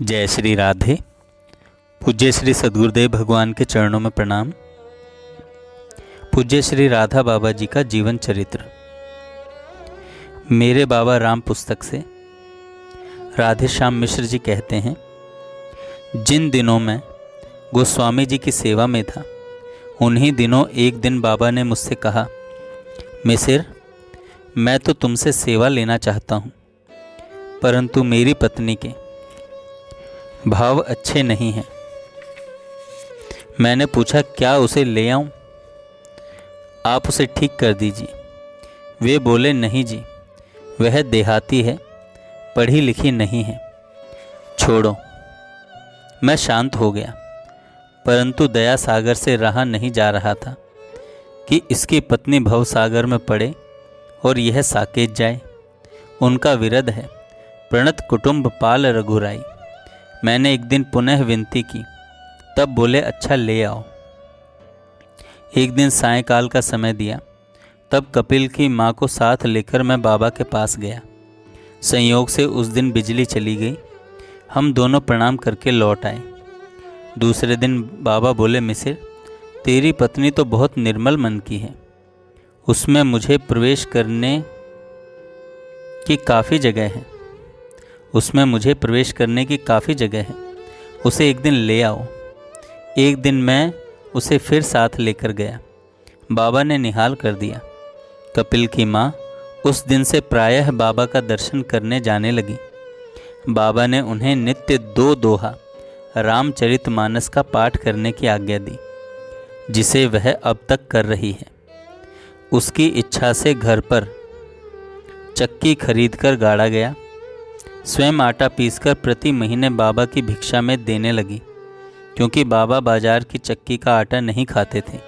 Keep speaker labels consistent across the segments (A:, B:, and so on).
A: जय श्री राधे। पूज्य श्री सद्गुरुदेव भगवान के चरणों में प्रणाम। पूज्य श्री राधा बाबा जी का जीवन चरित्र। मेरे बाबा राम पुस्तक से। राधे श्याम मिश्र जी कहते हैं, जिन दिनों में गोस्वामी जी की सेवा में था, उन्हीं दिनों एक दिन बाबा ने मुझसे कहा, मिसिर, मैं तो तुमसे सेवा लेना चाहता हूँ, परंतु मेरी पत्नी के भाव अच्छे नहीं हैं। मैंने पूछा, क्या उसे ले आऊं? आप उसे ठीक कर दीजिए। वे बोले, नहीं जी, वह देहाती है, पढ़ी लिखी नहीं है, छोड़ो। मैं शांत हो गया, परंतु दया सागर से रहा नहीं जा रहा था कि इसकी पत्नी भव सागर में पड़े और यह साकेत जाए। उनका विरध है, प्रणत कुटुंब पाल रघुराई। मैंने एक दिन पुनः विनती की, तब बोले, अच्छा ले आओ। एक दिन सायंकाल का समय दिया, तब कपिल की माँ को साथ लेकर मैं बाबा के पास गया। संयोग से उस दिन बिजली चली गई। हम दोनों प्रणाम करके लौट आए। दूसरे दिन बाबा बोले, मिसिर, तेरी पत्नी तो बहुत निर्मल मन की है, उसमें मुझे प्रवेश करने की काफ़ी जगह है, उसे एक दिन ले आओ। एक दिन मैं उसे फिर साथ लेकर गया। बाबा ने निहाल कर दिया। कपिल की माँ उस दिन से प्रायः बाबा का दर्शन करने जाने लगी। बाबा ने उन्हें नित्य 2 दोहा रामचरितमानस का पाठ करने की आज्ञा दी, जिसे वह अब तक कर रही है। उसकी इच्छा से घर पर चक्की खरीदकर गाड़ा गया। स्वयं आटा पीसकर प्रति महीने बाबा की भिक्षा में देने लगी, क्योंकि बाबा बाजार की चक्की का आटा नहीं खाते थे।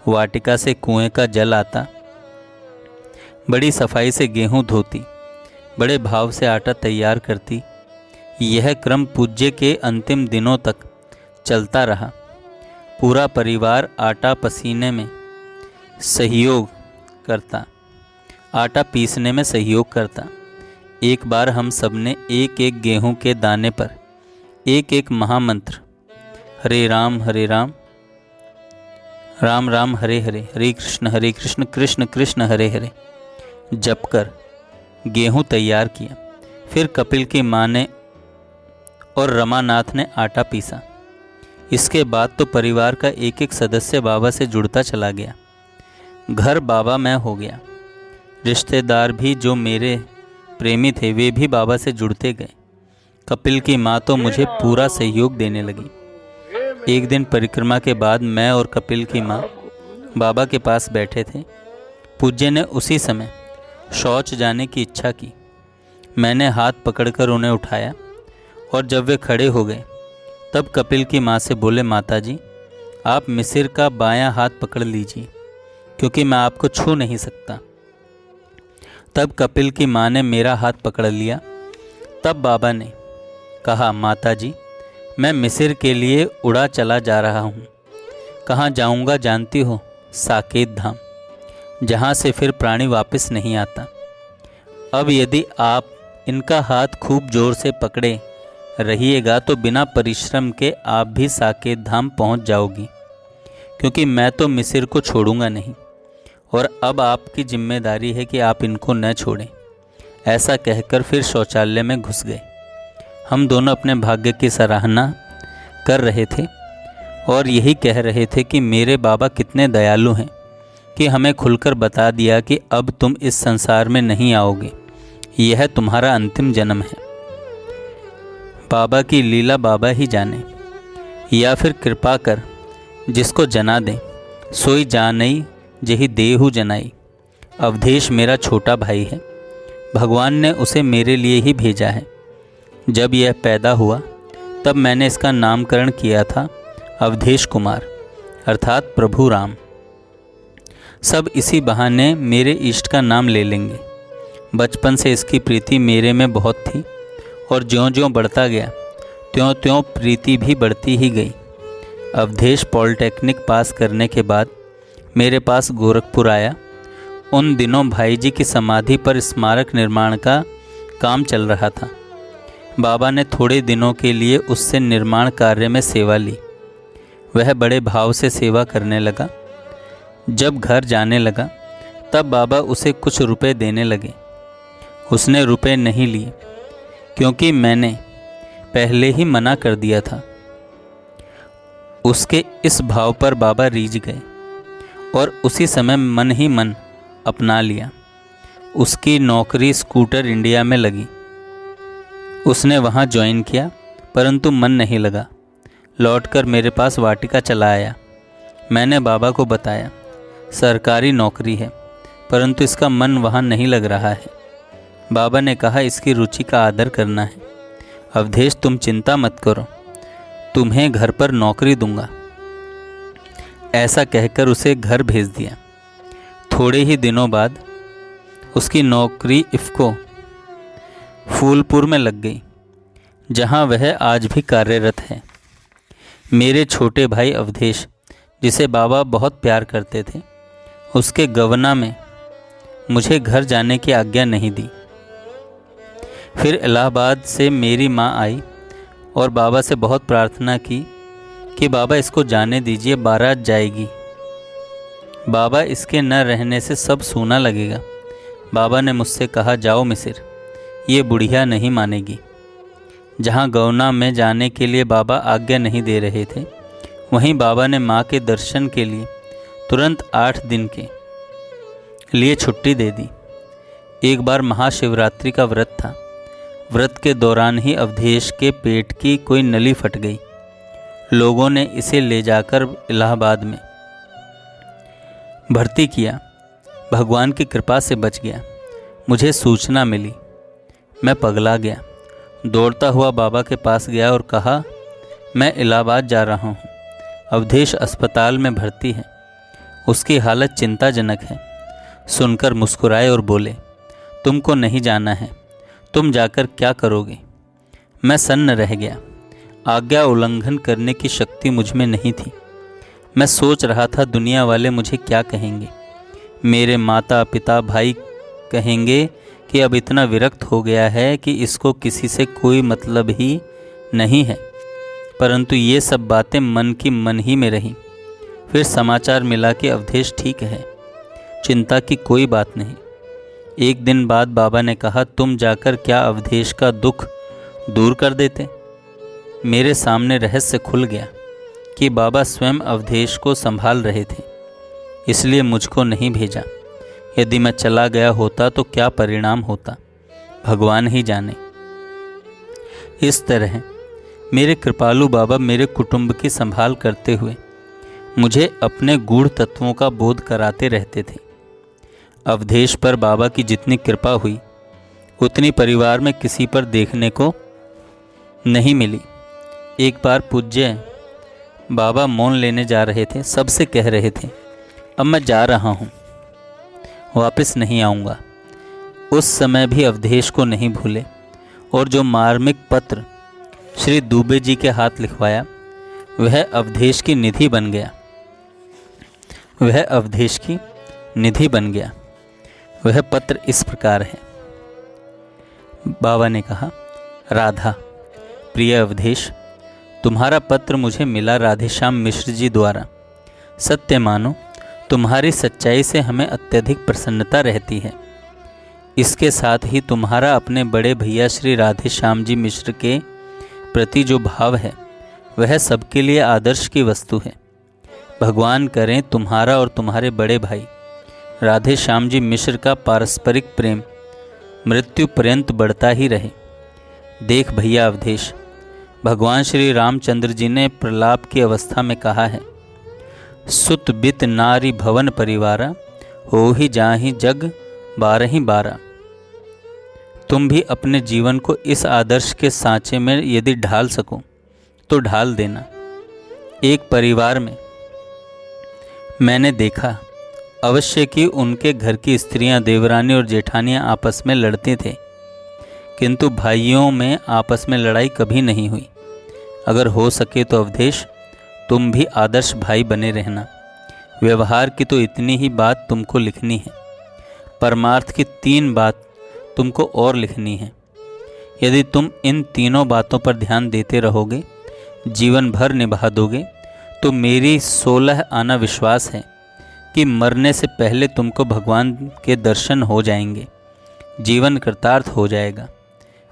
A: वाटिका से कुएं का जल आता, बड़ी सफाई से गेहूं धोती, बड़े भाव से आटा तैयार करती। यह क्रम पूज्य के अंतिम दिनों तक चलता रहा। पूरा परिवार आटा पीसने में सहयोग करता। एक बार हम सबने एक एक गेहूं के दाने पर एक एक महामंत्र, हरे राम राम राम हरे हरे, हरे कृष्ण कृष्ण कृष्ण हरे हरे जपकर गेहूं तैयार किया। फिर कपिल की माँ ने और रमानाथ ने आटा पीसा। इसके बाद तो परिवार का एक एक सदस्य बाबा से जुड़ता चला गया। घर बाबा मैं हो गया। रिश्तेदार भी जो मेरे प्रेमी थे, वे भी बाबा से जुड़ते गए। कपिल की माँ तो मुझे पूरा सहयोग देने लगी। एक दिन परिक्रमा के बाद मैं और कपिल की माँ बाबा के पास बैठे थे। पूज्य ने उसी समय शौच जाने की इच्छा की। मैंने हाथ पकड़कर उन्हें उठाया, और जब वे खड़े हो गए, तब कपिल की माँ से बोले, माता जी, आप मिसिर का बायां हाथ पकड़ लीजिए, क्योंकि मैं आपको छू नहीं सकता। तब कपिल की माँ ने मेरा हाथ पकड़ लिया। तब बाबा ने कहा, माता जी, मैं मिसिर के लिए उड़ा चला जा रहा हूँ। कहाँ जाऊँगा जानती हो? साकेत धाम, जहाँ से फिर प्राणी वापस नहीं आता। अब यदि आप इनका हाथ खूब जोर से पकड़े रहिएगा तो बिना परिश्रम के आप भी साकेत धाम पहुँच जाओगी, क्योंकि मैं तो मिसिर को छोड़ूंगा नहीं, और अब आपकी जिम्मेदारी है कि आप इनको न छोड़ें। ऐसा कहकर फिर शौचालय में घुस गए। हम दोनों अपने भाग्य की सराहना कर रहे थे और यही कह रहे थे कि मेरे बाबा कितने दयालु हैं कि हमें खुलकर बता दिया कि अब तुम इस संसार में नहीं आओगे, यह तुम्हारा अंतिम जन्म है। बाबा की लीला बाबा ही जाने, या फिर कृपा कर जिसको जना दे, सोई जानई जही देहु जनाई। अवधेश मेरा छोटा भाई है। भगवान ने उसे मेरे लिए ही भेजा है। जब यह पैदा हुआ, तब मैंने इसका नामकरण किया था अवधेश कुमार, अर्थात प्रभु राम। सब इसी बहाने मेरे इष्ट का नाम ले लेंगे। बचपन से इसकी प्रीति मेरे में बहुत थी, और ज्यों-ज्यों बढ़ता गया, त्यों-त्यों प्रीति भी बढ़ती ही गई। अवधेश पॉलिटेक्निक पास करने के बाद मेरे पास गोरखपुर आया। उन दिनों भाई जी की समाधि पर स्मारक निर्माण का काम चल रहा था। बाबा ने थोड़े दिनों के लिए उससे निर्माण कार्य में सेवा ली। वह बड़े भाव से सेवा करने लगा। जब घर जाने लगा तब बाबा उसे कुछ रुपए देने लगे। उसने रुपए नहीं लिए क्योंकि मैंने पहले ही मना कर दिया था। उसके इस भाव पर बाबा रीझ गए और उसी समय मन ही मन अपना लिया। उसकी नौकरी स्कूटर इंडिया में लगी। उसने वहाँ ज्वाइन किया, परंतु मन नहीं लगा। लौटकर मेरे पास वाटिका चला आया। मैंने बाबा को बताया, सरकारी नौकरी है, परंतु इसका मन वहाँ नहीं लग रहा है। बाबा ने कहा, इसकी रुचि का आदर करना है। अवधेश, तुम चिंता मत करो, तुम्हें घर पर नौकरी दूंगा। ऐसा कहकर उसे घर भेज दिया। थोड़े ही दिनों बाद उसकी नौकरी इफ़को फूलपुर में लग गई, जहां वह आज भी कार्यरत है। मेरे छोटे भाई अवधेश, जिसे बाबा बहुत प्यार करते थे, उसके गवना में मुझे घर जाने की आज्ञा नहीं दी। फिर इलाहाबाद से मेरी माँ आई और बाबा से बहुत प्रार्थना की कि बाबा इसको जाने दीजिए, बारात जाएगी। बाबा, इसके न रहने से सब सूना लगेगा। बाबा ने मुझसे कहा, जाओ मिसिर, ये बुढ़िया नहीं मानेगी। जहाँ गौना में जाने के लिए बाबा आज्ञा नहीं दे रहे थे, वहीं बाबा ने माँ के दर्शन के लिए तुरंत 8 दिन के लिए छुट्टी दे दी। एक बार महाशिवरात्रि का व्रत था। व्रत के दौरान ही अवधेश के पेट की कोई नली फट गई। लोगों ने इसे ले जाकर इलाहाबाद में भर्ती किया। भगवान की कृपा से बच गया। मुझे सूचना मिली, मैं पगला गया। दौड़ता हुआ बाबा के पास गया और कहा, मैं इलाहाबाद जा रहा हूँ। अवधेश अस्पताल में भर्ती है, उसकी हालत चिंताजनक है। सुनकर मुस्कुराए और बोले, तुमको नहीं जाना है, तुम जाकर क्या करोगे? मैं सन्न रह गया। आज्ञा उल्लंघन करने की शक्ति मुझ में नहीं थी। मैं सोच रहा था, दुनिया वाले मुझे क्या कहेंगे? मेरे माता पिता भाई कहेंगे कि अब इतना विरक्त हो गया है कि इसको किसी से कोई मतलब ही नहीं है। परंतु ये सब बातें मन की मन ही में रहीं। फिर समाचार मिला कि अवधेश ठीक है, चिंता की कोई बात नहीं। एक दिन बाद बाबा ने कहा, तुम जाकर क्या अवधेश का दुख दूर कर देते? मेरे सामने रहस्य खुल गया कि बाबा स्वयं अवधेश को संभाल रहे थे, इसलिए मुझको नहीं भेजा। यदि मैं चला गया होता तो क्या परिणाम होता, भगवान ही जाने। इस तरह मेरे कृपालु बाबा मेरे कुटुंब की संभाल करते हुए मुझे अपने गूढ़ तत्वों का बोध कराते रहते थे। अवधेश पर बाबा की जितनी कृपा हुई, उतनी परिवार में किसी पर देखने को नहीं मिली। एक बार पूज्य बाबा मौन लेने जा रहे थे। सबसे कह रहे थे, अब मैं जा रहा हूँ, वापस नहीं आऊँगा। उस समय भी अवधेश को नहीं भूले और जो मार्मिक पत्र श्री दुबे जी के हाथ लिखवाया, वह अवधेश की निधि बन गया। वह अवधेश की निधि बन गया। वह पत्र इस प्रकार है। बाबा ने कहा, राधा, प्रिय अवधेश, तुम्हारा पत्र मुझे मिला राधेश्याम मिश्र जी द्वारा। सत्य मानो, तुम्हारी सच्चाई से हमें अत्यधिक प्रसन्नता रहती है। इसके साथ ही तुम्हारा अपने बड़े भैया श्री राधेश्याम जी मिश्र के प्रति जो भाव है, वह सबके लिए आदर्श की वस्तु है। भगवान करें तुम्हारा और तुम्हारे बड़े भाई राधेश्याम जी मिश्र का पारस्परिक प्रेम मृत्यु पर्यंत बढ़ता ही रहे। देख भैया अवधेश, भगवान श्री रामचंद्र जी ने प्रलाप की अवस्था में कहा है, सुत बित नारी भवन परिवारा, हो ही जाहि जग 12 तुम भी अपने जीवन को इस आदर्श के सांचे में यदि ढाल सको तो ढाल देना। एक परिवार में मैंने देखा अवश्य कि उनके घर की स्त्रियां, देवरानी और जेठानियां आपस में लड़ते थे, किंतु भाइयों में आपस में लड़ाई कभी नहीं हुई। अगर हो सके तो अवधेश, तुम भी आदर्श भाई बने रहना। व्यवहार की तो इतनी ही बात तुमको लिखनी है, परमार्थ की 3 बात तुमको और लिखनी है। यदि तुम इन तीनों बातों पर ध्यान देते रहोगे, जीवन भर निभा दोगे, तो मेरी 16 आना विश्वास है कि मरने से पहले तुमको भगवान के दर्शन हो जाएंगे, जीवन कृतार्थ हो जाएगा।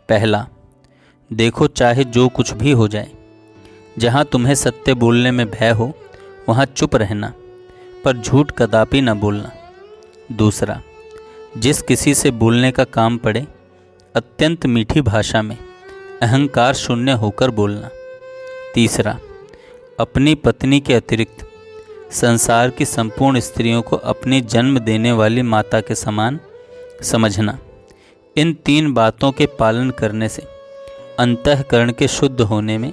A: पहला, देखो चाहे जो कुछ भी हो जाए, जहाँ तुम्हें सत्य बोलने में भय हो वहाँ चुप रहना, पर झूठ कदापि न बोलना। दूसरा, जिस किसी से बोलने का काम पड़े अत्यंत मीठी भाषा में अहंकार शून्य होकर बोलना। तीसरा, अपनी पत्नी के अतिरिक्त संसार की संपूर्ण स्त्रियों को अपनी जन्म देने वाली माता के समान समझना। इन 3 बातों के पालन करने से अंतःकरण के शुद्ध होने में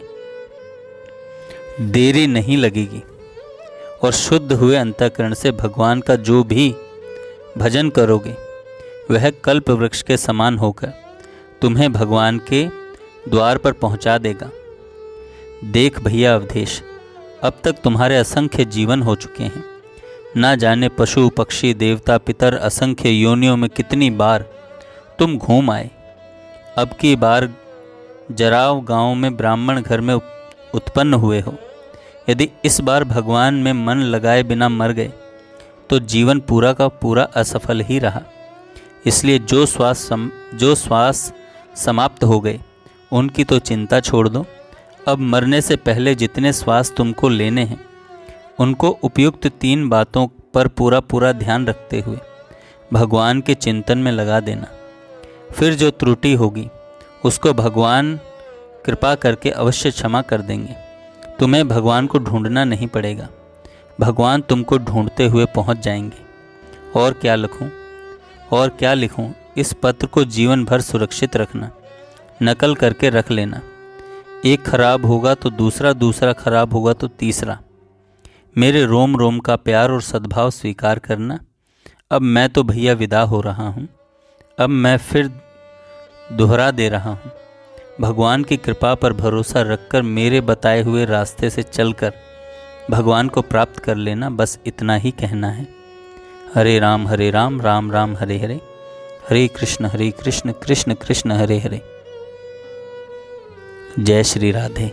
A: देरी नहीं लगेगी और शुद्ध हुए अंतःकरण से भगवान का जो भी भजन करोगे वह कल्प वृक्ष के समान होकर तुम्हें भगवान के द्वार पर पहुंचा देगा। देख भैया अवधेश, अब तक तुम्हारे असंख्य जीवन हो चुके हैं। ना जाने पशु पक्षी देवता पितर असंख्य योनियों में कितनी बार तुम घूम आए। अब की बार जराव गांव में ब्राह्मण घर में उत्पन्न हुए हो। यदि इस बार भगवान में मन लगाए बिना मर गए तो जीवन पूरा का पूरा असफल ही रहा। इसलिए जो श्वास समाप्त हो गए उनकी तो चिंता छोड़ दो। अब मरने से पहले जितने श्वास तुमको लेने हैं उनको उपयुक्त 3 बातों पर पूरा पूरा ध्यान रखते हुए भगवान के चिंतन में लगा देना। फिर जो त्रुटि होगी उसको भगवान कृपा करके अवश्य क्षमा कर देंगे। तुम्हें भगवान को ढूंढना नहीं पड़ेगा, भगवान तुमको ढूंढते हुए पहुंच जाएंगे। और क्या लिखूं? इस पत्र को जीवन भर सुरक्षित रखना, नकल करके रख लेना। एक खराब होगा तो दूसरा खराब होगा तो तीसरा। मेरे रोम रोम का प्यार और सद्भाव स्वीकार करना। अब मैं तो भैया विदा हो रहा हूँ। अब मैं फिर दोहरा दे रहा हूँ, भगवान की कृपा पर भरोसा रखकर मेरे बताए हुए रास्ते से चलकर भगवान को प्राप्त कर लेना। बस इतना ही कहना है। हरे राम राम राम हरे हरे, हरे कृष्ण कृष्ण कृष्ण हरे हरे। जय श्री राधे।